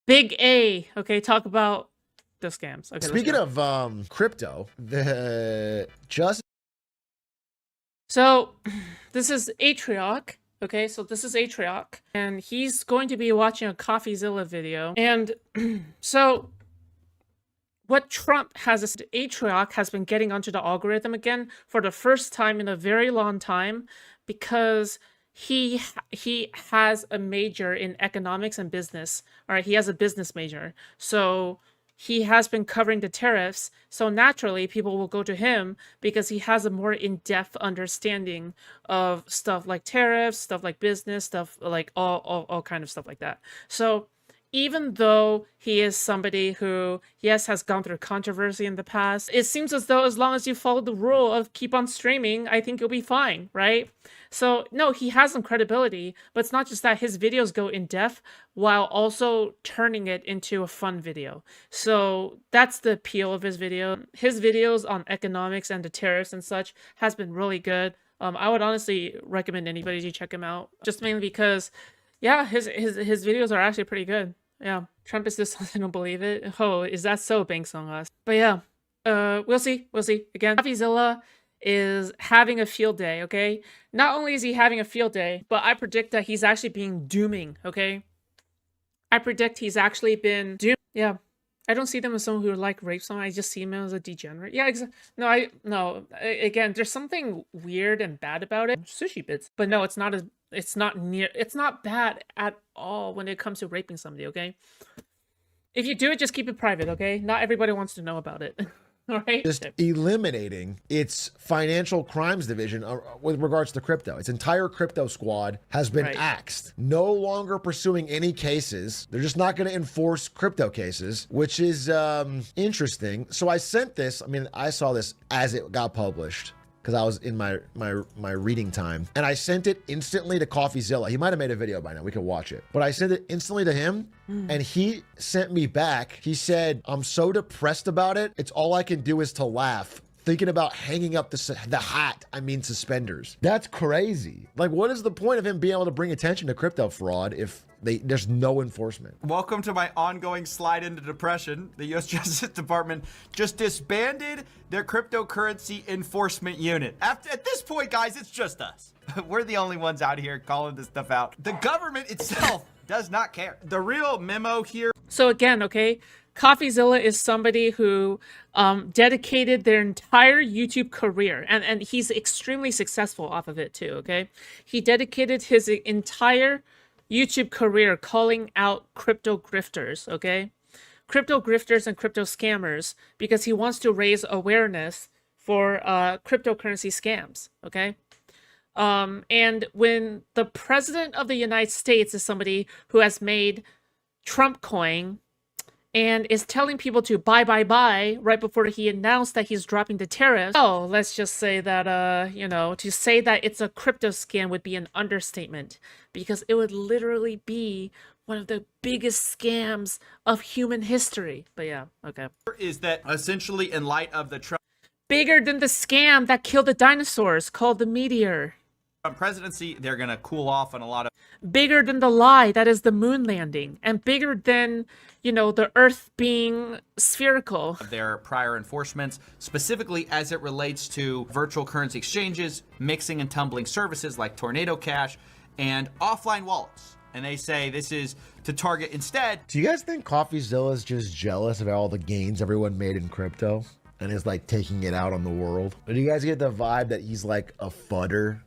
Big A. Okay, talk about the scams. Okay. Speaking of crypto, So this is Atrioc. Okay, so this is Atrioc, and he's going to be watching a Coffeezilla video. And so what Trump has is Atrioc has been getting onto the algorithm again for the first time in a very long time because he has a major in economics and business. All right, he has a business major. So he has been covering the tariffs. So naturally, people will go to him because he has a more in-depth understanding of stuff like tariffs, stuff like business, stuff like all kind of stuff like that. So even though he is somebody who, yes, has gone through controversy in the past, it seems as though as long as you follow the rule of keep on streaming, I think you'll be fine, right? So, no, he has some credibility, but it's not just that. His videos go in depth while also turning it into a fun video. So that's the appeal of his video. His videos on economics and the tariffs and such has been really good. I would honestly recommend anybody to check him out, just mainly because, yeah, his videos are actually pretty good. Yeah, Trump is just something to believe it. Oh, is that so? Banks on us. But yeah, we'll see. We'll see. Again, Coffeezilla is having a field day, okay? Not only is he having a field day, but I predict that he's actually being dooming, okay? I predict he's actually been doom. Yeah. I don't see them as someone who like rape someone. I just see him as a degenerate. Yeah, no. Again, there's something weird and bad about it. Sushi bits. But no, it's not bad at all when it comes to raping somebody, okay? If you do it, just keep it private, okay? Not everybody wants to know about it. All right? just eliminating its financial crimes division with regards to crypto. Its entire crypto squad has been axed. No longer pursuing any cases. They're just not going to enforce crypto cases, which is interesting. So I sent this. I mean, I saw this as it got published because I was in my reading time, and I sent it instantly to Coffeezilla. He might have made a video by now. We can watch it. But I sent it instantly to him, and he sent me back. He said, "I'm so depressed about it. It's all I can do is to laugh. Thinking about hanging up the hat, I mean suspenders." That's crazy. Like, what is the point of him being able to bring attention to crypto fraud if there's no enforcement? Welcome to my ongoing slide into depression. The U.S. Justice Department just disbanded their cryptocurrency enforcement unit. At this point, guys, it's just us. We're the only ones out here calling this stuff out. The government itself does not care. The real memo here. So again, okay, Coffeezilla is somebody who dedicated their entire YouTube career, and he's extremely successful off of it too, okay? He dedicated his entire YouTube career calling out crypto grifters, okay? Crypto grifters and crypto scammers, because he wants to raise awareness for cryptocurrency scams, okay? And when the president of the United States is somebody who has made Trump coin and is telling people to buy right before he announced that he's dropping the tariffs. Oh, let's just say that, to say that it's a crypto scam would be an understatement, because it would literally be one of the biggest scams of human history. But yeah, okay. Is that essentially in light of the Trump bigger than the scam that killed the dinosaurs called the meteor. Presidency, they're going to cool off on a lot of... Bigger than the lie that is the moon landing, and bigger than, the Earth being spherical. Their prior enforcements, specifically as it relates to virtual currency exchanges, mixing and tumbling services like Tornado Cash, and offline wallets. And they say this is to target instead... Do you guys think Coffeezilla is just jealous of all the gains everyone made in crypto and is like taking it out on the world? Or do you guys get the vibe that he's like a fudder,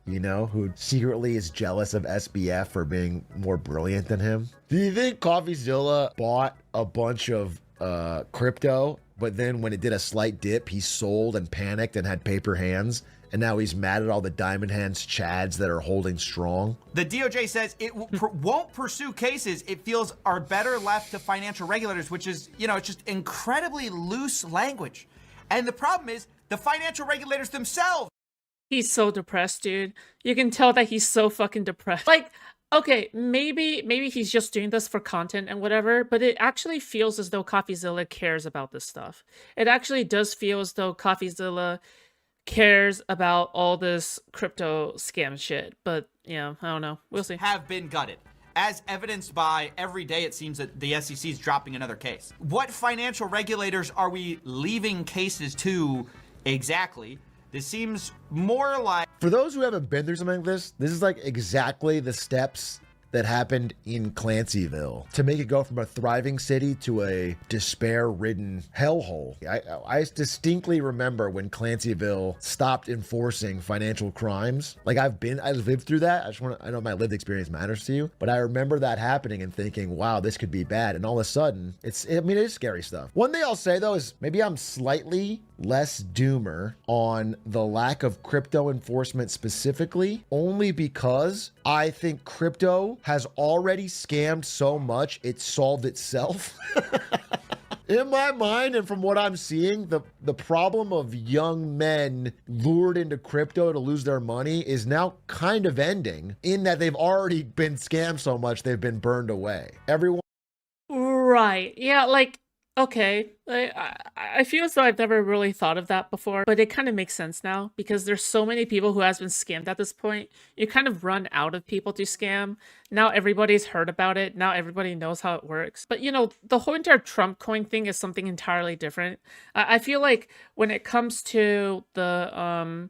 who secretly is jealous of SBF for being more brilliant than him? Do you think Coffeezilla bought a bunch of crypto, but then when it did a slight dip, he sold and panicked and had paper hands, and now he's mad at all the diamond hands chads that are holding strong? The DOJ says it won't pursue cases it feels are better left to financial regulators, which is, it's just incredibly loose language. And the problem is the financial regulators themselves. He's so depressed, dude. You can tell that he's so fucking depressed. Like, okay, maybe he's just doing this for content and whatever, but it actually feels as though Coffeezilla cares about this stuff. It actually does feel as though Coffeezilla cares about all this crypto scam shit. But, yeah, I don't know. We'll see. Have been gutted. as evidenced by every day it seems that the SEC is dropping another case. What financial regulators are we leaving cases to exactly? This seems more like... For those who haven't been through something like this is like exactly the steps that happened in Clancyville to make it go from a thriving city to a despair-ridden hellhole. I distinctly remember when Clancyville stopped enforcing financial crimes. Like I've lived through that. I know my lived experience matters to you, but I remember that happening and thinking, wow, this could be bad. And all of a sudden, it is scary stuff. One thing I'll say though is maybe I'm slightly less doomer on the lack of crypto enforcement specifically, only because I think crypto has already scammed so much it solved itself. In my mind, and from what I'm seeing, the problem of young men lured into crypto to lose their money is now kind of ending, in that they've already been scammed so much they've been burned away. Everyone... Right. Yeah, like, okay. I feel as though I've never really thought of that before, but it kind of makes sense now because there's so many people who has been scammed at this point. You kind of run out of people to scam. Now everybody's heard about it. Now everybody knows how it works. But you know, the whole entire Trump coin thing is something entirely different. I feel like when it comes to the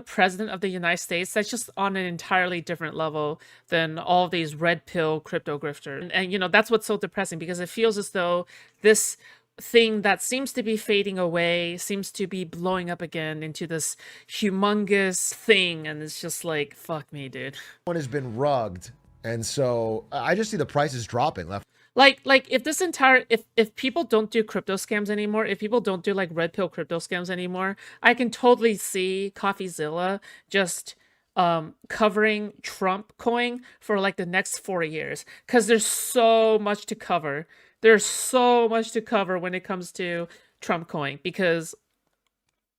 president of the United States, that's just on an entirely different level than all of these red pill crypto grifters. And you know, that's what's so depressing because it feels as though this thing that seems to be fading away seems to be blowing up again into this humongous thing, and it's just like, fuck me, dude. One has been rugged, and so I just see the prices dropping left. Like if this entire if people don't do crypto scams anymore, if people don't do like red pill crypto scams anymore, I can totally see Coffeezilla just covering Trump coin for like the next 4 years, because there's so much to cover. There's so much to cover when it comes to Trump coin, because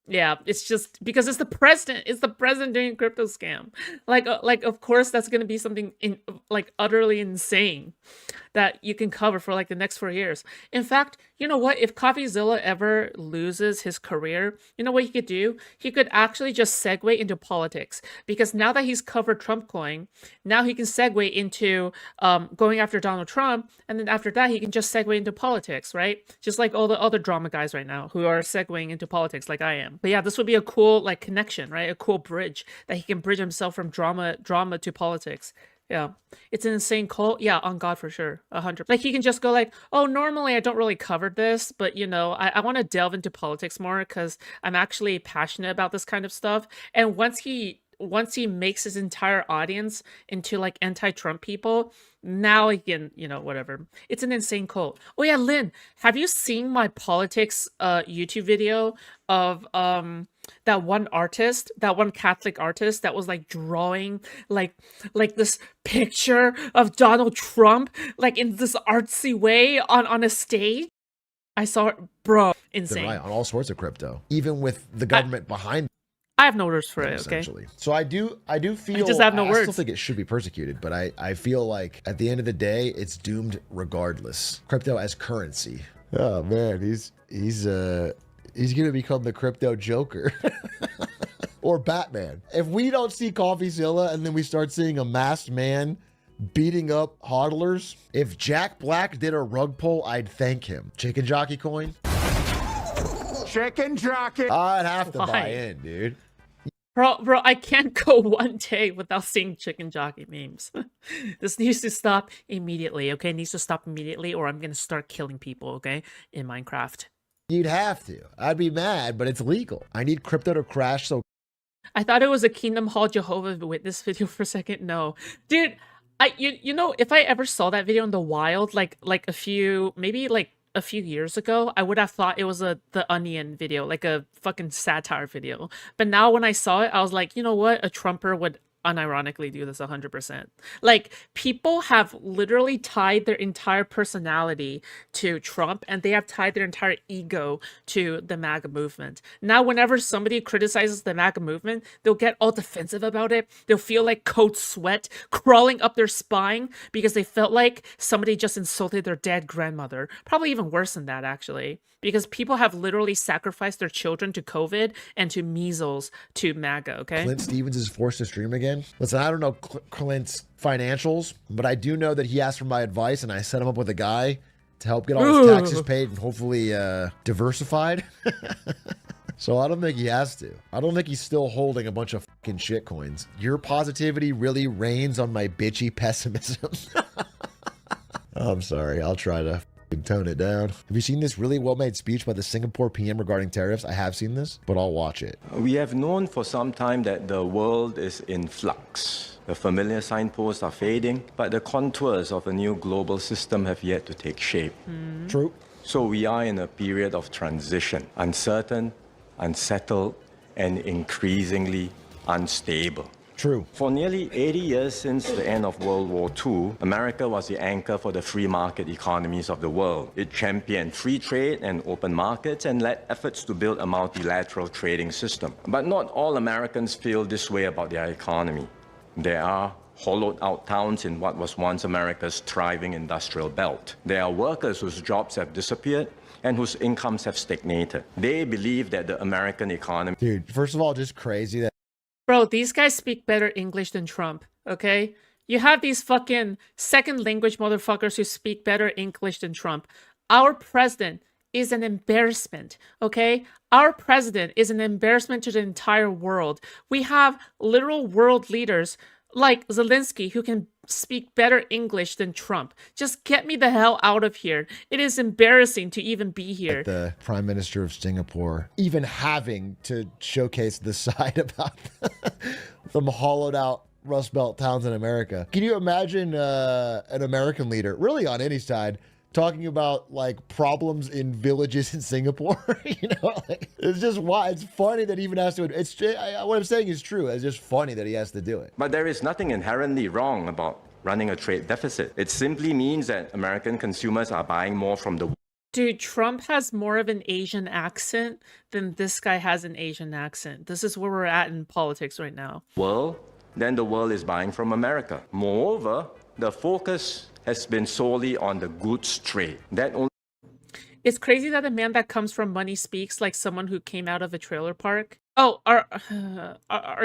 yeah, it's just because it's the president doing a crypto scam. Like of course that's going to be something like utterly insane that you can cover for like the next 4 years. In fact, you know what? If Coffeezilla ever loses his career, you know what he could do? He could actually just segue into politics, because now that he's covered Trump coin, now he can segue into going after Donald Trump, and then after that he can just segue into politics, right? Just like all the other drama guys right now who are segueing into politics like I am. But yeah, this would be a cool like connection, right? A cool bridge that he can bridge himself from drama to politics. Yeah, it's an insane cult. Yeah, on God, for sure. 100. Like he can just go like, oh, normally I don't really cover this, but you know, I want to delve into politics more because I'm actually passionate about this kind of stuff. And once he makes his entire audience into like anti-Trump people, now he can, you know, whatever. It's an insane cult. Oh yeah, Lynn, have you seen my politics YouTube video of that one Catholic artist that was like drawing like this picture of Donald Trump like in this artsy way on a stage? I saw it, bro. Insane. Right, on all sorts of crypto, even with the government behind. I have no words for it, okay? So I do feel... I just have no words. I still think it should be persecuted, but I feel like at the end of the day, it's doomed regardless. Crypto as currency. Oh man, he's gonna become the crypto Joker. Or Batman. If we don't see Coffeezilla and then we start seeing a masked man beating up hodlers, if Jack Black did a rug pull, I'd thank him. Chicken jockey coin? Chicken jockey. I'd have to buy in, dude. Bro, I can't go one day without seeing chicken jockey memes. This needs to stop immediately, okay? It needs to stop immediately, or I'm gonna start killing people, okay? In Minecraft. You'd have to. I'd be mad, but it's legal. I need crypto to crash, so... I thought it was a Kingdom Hall Jehovah's Witness video for a second. No. Dude, you know, if I ever saw that video in the wild, like a few years ago, I would have thought it was the Onion video, like a fucking satire video. But now when I saw it, I was like, you know what? A Trumper would unironically do this 100%. Like, people have literally tied their entire personality to Trump, and they have tied their entire ego to the MAGA movement. Now, whenever somebody criticizes the MAGA movement, they'll get all defensive about it. They'll feel like cold sweat crawling up their spine because they felt like somebody just insulted their dead grandmother. Probably even worse than that, actually. Because people have literally sacrificed their children to COVID and to measles to MAGA, okay? Clint Stevens is forced to stream again. again. Listen, I don't know Clint's financials, but I do know that he asked for my advice, and I set him up with a guy to help get all his taxes paid and hopefully diversified. So I don't think he has to. I don't think he's still holding a bunch of fucking shit coins. Your positivity really reigns on my bitchy pessimism. I'm sorry. I'll try to tone it down. Have you seen this really well-made speech by the Singapore PM regarding tariffs? I have seen this, but I'll watch it. We have known for some time that the world is in flux. The familiar signposts are fading, but the contours of a new global system have yet to take shape. True. So we are in a period of transition, uncertain, unsettled, and increasingly unstable. True. For nearly 80 years since the end of World War II, America was the anchor for the free market economies of the world. It championed free trade and open markets and led efforts to build a multilateral trading system. But not all Americans feel this way about their economy. There are hollowed-out towns in what was once America's thriving industrial belt. There are workers whose jobs have disappeared and whose incomes have stagnated. They believe that the American economy... Dude, first of all, just crazy that... Bro, these guys speak better English than Trump, okay? You have these fucking second language motherfuckers who speak better English than Trump. Our president is an embarrassment, okay? Our president is an embarrassment to the entire world. We have literal world leaders like Zelensky who can speak better English than Trump. Just get me the hell out of here. It is embarrassing to even be here. The Prime Minister of Singapore even having to showcase the side about some hollowed out Rust Belt towns in America. Can you imagine an American leader, really on any side, talking about like problems in villages in Singapore? You know, like, it's just why it's funny that he even has to. What I'm saying is true. It's just funny that he has to do it. But there is nothing inherently wrong about running a trade deficit. It simply means that American consumers are buying more from the... Dude, Trump has more of an Asian accent than this guy has an Asian accent. This is where we're at in politics right now. world, then the world is buying from America. Moreover, the focus has been solely on the goods trade. That only... It's crazy that a man that comes from money speaks like someone who came out of a trailer park. Oh, are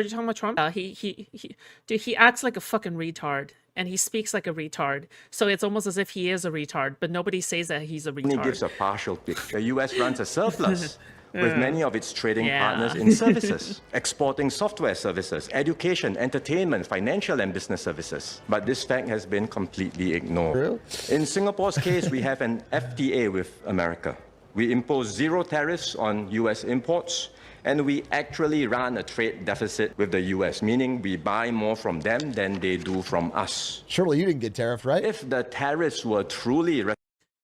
you talking about Trump? Dude, he acts like a fucking retard, and he speaks like a retard. So it's almost as if he is a retard, but nobody says that he's a retard. only gives a partial picture. The US runs a surplus with many of its trading partners in services, exporting software services, education, entertainment, financial and business services. But this fact has been completely ignored. Really? In Singapore's case, we have an FTA with America. We impose zero tariffs on US imports, and we actually run a trade deficit with the US, meaning we buy more from them than they do from us. Surely you didn't get tariffed, right? If the tariffs were truly...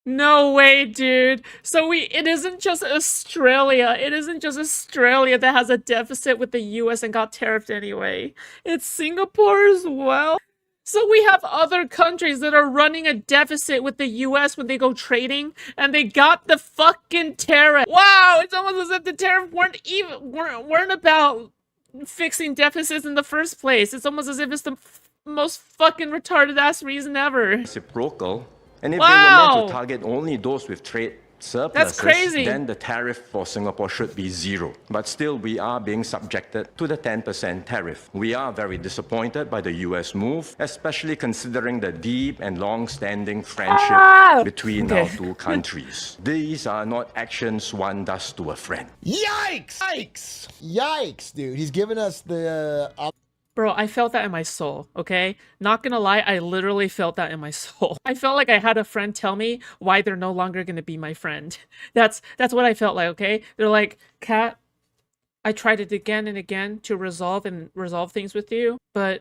No way, dude. So it isn't just Australia. It isn't just Australia that has a deficit with the US and got tariffed anyway. It's Singapore as well. So we have other countries that are running a deficit with the US when they go trading, and they got the fucking tariff. Wow, it's almost as if the tariff weren't about fixing deficits in the first place. It's almost as if it's the most fucking retarded ass reason ever. Reciprocal. And if they were meant to target only those with trade surpluses, that's crazy. Then the tariff for Singapore should be zero. But still, we are being subjected to the 10% tariff. We are very disappointed by the US move, especially considering the deep and long-standing friendship between our two countries. These are not actions one does to a friend. Yikes! Yikes! Yikes, dude. He's giving us the... Bro, I felt that in my soul, okay? Not gonna lie, I literally felt that in my soul. I felt like I had a friend tell me why they're no longer gonna be my friend. That's what I felt like, okay? They're like, Kat, I tried it again and again to resolve things with you, but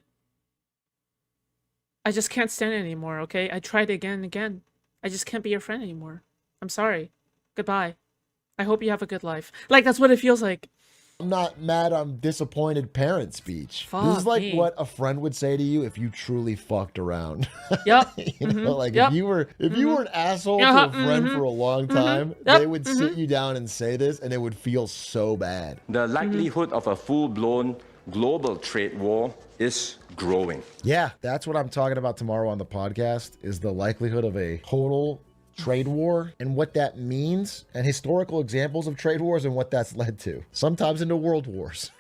I just can't stand it anymore, okay? I tried again and again. I just can't be your friend anymore. I'm sorry. Goodbye. I hope you have a good life. Like, that's what it feels like. I'm not mad, I'm disappointed parent speech. Fuck this is like me. what a friend would say to you if you truly fucked around. Yep. You know, like if you were an asshole to a friend for a long time, they would sit you down and say this, and it would feel so bad. The likelihood of a full-blown global trade war is growing. Yeah, that's what I'm talking about tomorrow on the podcast, is the likelihood of a total trade war and what that means, and historical examples of trade wars and what that's led to, sometimes into world wars.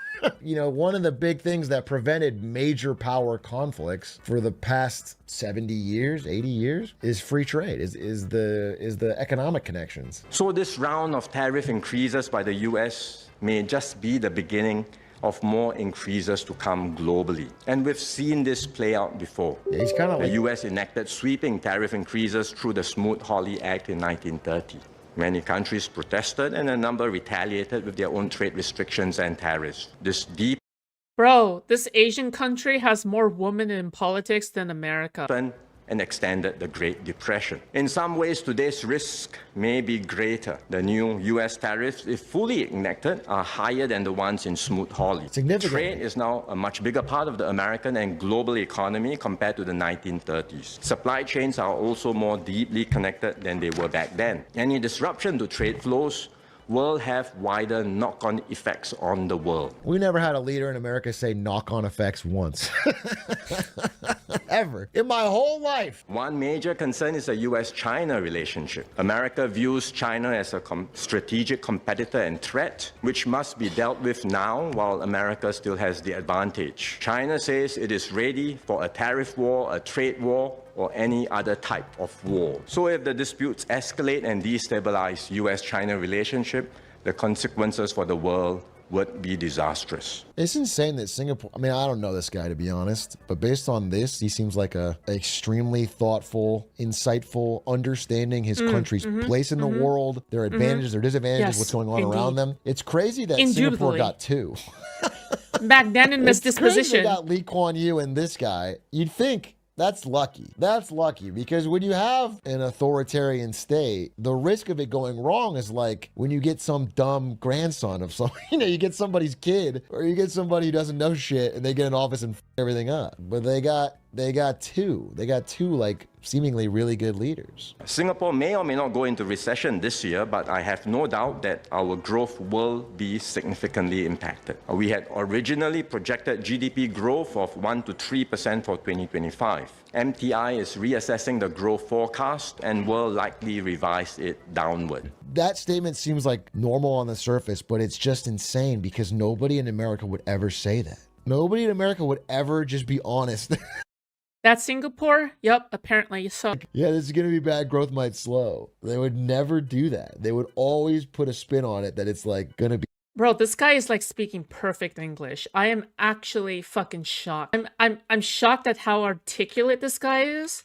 You know, one of the big things that prevented major power conflicts for the past 70 years, 80 years is free trade, is the economic connections. So this round of tariff increases by the US may just be the beginning of more increases to come globally. And we've seen this play out before. Yeah, he's kind of The like... US enacted sweeping tariff increases through the Smoot-Hawley Act in 1930. Many countries protested and a number retaliated with their own trade restrictions and tariffs. This deep Bro, this Asian country has more women in politics than America. and extended the Great Depression. In some ways, today's risk may be greater. The new US tariffs, if fully enacted, are higher than the ones in Smoot-Hawley. Significantly. Trade is now a much bigger part of the American and global economy compared to the 1930s. Supply chains are also more deeply connected than they were back then. Any disruption to trade flows will have wider knock-on effects on the world. We never had a leader in America say knock-on effects once. Ever. In my whole life. One major concern is the US-China relationship. America views China as a strategic competitor and threat, which must be dealt with now while America still has the advantage. China says it is ready for a tariff war, a trade war, or any other type of war. So if the disputes escalate and destabilize US-China relationship, the consequences for the world would be disastrous. It's insane that Singapore, I mean, I don't know this guy to be honest, but based on this, he seems like a extremely thoughtful, insightful, understanding his country's place in the world, their advantages, their disadvantages, Yes, what's going on indeed. around them. It's crazy that Singapore Indubitably. got two. Back then in this It's crazy they disposition. got Lee Kuan Yew and this guy. You'd think that's lucky. That's lucky because when you have an authoritarian state, the risk of it going wrong is like when you get some dumb grandson of some, you get somebody's kid or you get somebody who doesn't know shit and they get in office and f everything up. But they got two like seemingly really good leaders. Singapore may or may not go into recession this year, but I have no doubt that our growth will be significantly impacted. We had originally projected GDP growth of 1 to 3% for 2025. MTI is reassessing the growth forecast and will likely revise it downward. That statement seems like normal on the surface, but it's just insane because nobody in America would ever say that. Nobody in America would ever just be honest. That's Singapore? Yup, apparently so. Yeah, this is going to be bad. Growth might slow. They would never do that. They would always put a spin on it that it's like going to be. Bro, this guy is like speaking perfect English. I am actually fucking shocked. I'm shocked at how articulate this guy is.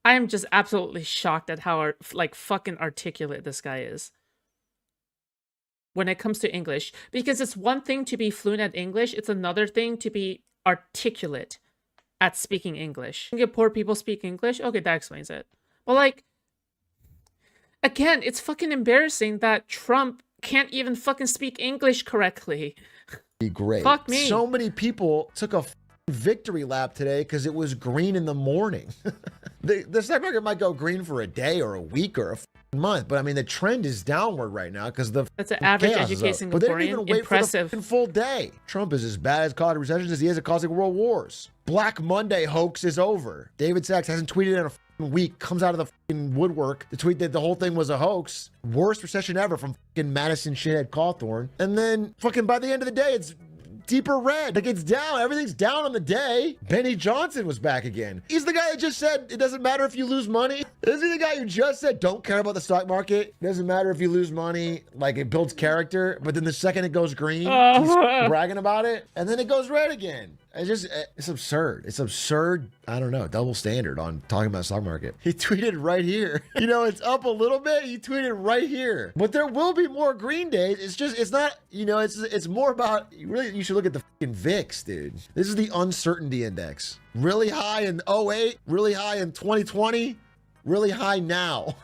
I am just absolutely shocked at how fucking articulate this guy is when it comes to English. Because it's one thing to be fluent at English, it's another thing to be articulate at speaking English. Singapore people speak English? Okay, that explains it. But like, again, it's fucking embarrassing that Trump can't even fucking speak English correctly. Be great. Fuck me. So many people took a victory lap today because it was green in the morning. the stock market might go green for a day or a week or a month, but I mean the trend is downward right now because the That's an average chaos is educated up. But they didn't even Singaporean. wait Impressive. for the full day. Trump is as bad as causing recessions as he is at causing world wars. Black Monday hoax is over. David Sachs hasn't tweeted in a week, comes out of the woodwork to tweet that the whole thing was a hoax. Worst recession ever from Madison Shithead Cawthorn. And then fucking by the end of the day, it's deeper red. Like it's down. Everything's down on the day. Benny Johnson was back again. He's the guy that just said it doesn't matter if you lose money. Isn't he the guy who just said don't care about the stock market? It doesn't matter if you lose money. Like it builds character. But then the second it goes green, he's bragging about it. And then it goes red again. It's absurd. It's absurd. I don't know. Double standard on talking about the stock market. He tweeted right here. It's up a little bit. He tweeted right here. But there will be more green days. It's not, it's more about, you should look at the fucking VIX, dude. This is the uncertainty index. Really high in 08, really high in 2020, really high now.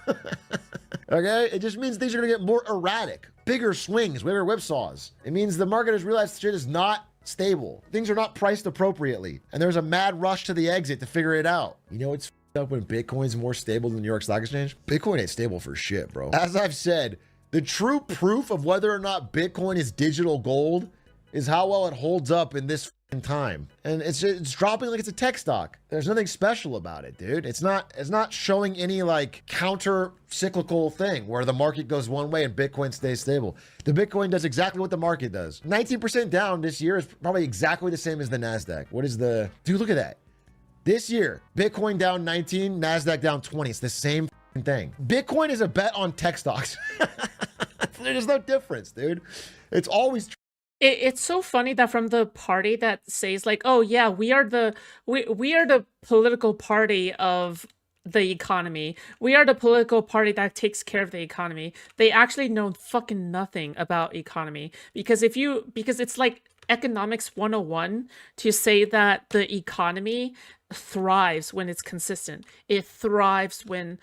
Okay? It just means things are going to get more erratic. Bigger swings, bigger whipsaws. It means the market has realized shit is not stable. Things are not priced appropriately. And there's a mad rush to the exit to figure it out. It's up when Bitcoin's more stable than the New York Stock Exchange? Bitcoin ain't stable for shit, bro. As I've said, the true proof of whether or not Bitcoin is digital gold is how well it holds up in this time. And it's dropping like it's a tech stock. There's nothing special about it, dude. It's not showing any like counter cyclical thing where the market goes one way and Bitcoin stays stable. The Bitcoin does exactly what the market does. 19% down this year is probably exactly the same as the NASDAQ. What is the, dude, look at that. This year, Bitcoin down 19, NASDAQ down 20. It's the same thing. Bitcoin is a bet on tech stocks. There's no difference, dude. It's always It's so funny that from the party that says like, oh yeah, we are the political party of the economy. We are the political party that takes care of the economy. They actually know fucking nothing about economy, because it's like economics 101 to say that the economy thrives when it's consistent. It thrives when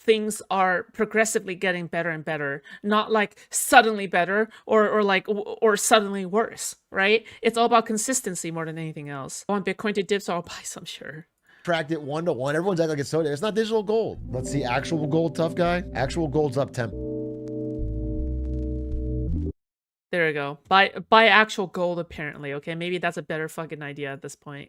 things are progressively getting better and better, not like suddenly better or suddenly worse, right? It's all about consistency more than anything else. I want Bitcoin to dip, so I'll buy some, sure. tracked it 1-to-1. Everyone's acting like it's so. It's not digital gold. Let's see actual gold, tough guy. Actual gold's up 10. There we go. Buy actual gold, apparently. Okay, maybe that's a better fucking idea at this point.